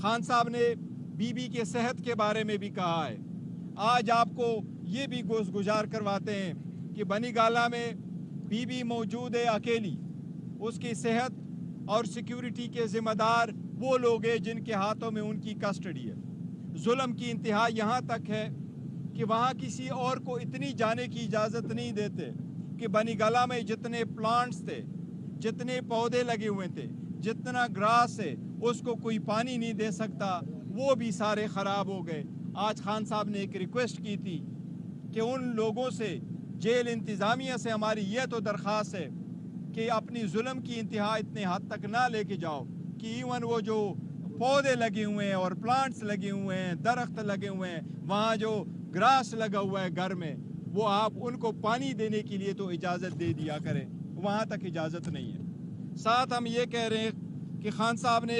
خان صاحب نے be be کے صحت کے بارے میں بھی کہا ہے. آج آپ کو یہ بھی گزار کرواتے ہیں کہ بنی گالہ میں بی بی موجود ہے اکیلی. اس کی صحت اور سیکیورٹی کے ذمہ دار وہ لوگ ہیں جن کے ہاتھوں میں ان کی کسٹڈی ہے. ظلم کی انتہا یہاں تک ہے کہ وہاں کسی اور کو اتنی جانے کی اجازت نہیں دیتے کہ بنی گالہ میں جتنے پلانٹس تھے، جتنے پودے لگے ہوئے تھے، جتنا گراس ہے، اس کو کوئی پانی نہیں دے سکتا. وہ بھی سارے خراب ہو گئے. آج خان صاحب نے ایک ریکویسٹ کی تھی کہ ان لوگوں سے، جیل انتظامیہ سے ہماری یہ تو درخواست ہے کہ اپنی ظلم کی انتہا اتنے حد تک نہ لے کے جاؤ کہ ایون وہ جو پودے لگے ہوئے ہیں اور پلانٹس لگے ہوئے ہیں، درخت لگے ہوئے ہیں، وہاں جو گراس لگا ہوا ہے گھر میں، وہ آپ ان کو پانی دینے کے لیے تو اجازت دے دیا کریں. وہاں تک اجازت نہیں ہے. ساتھ ہم یہ کہہ رہے ہیں کہ خان صاحب نے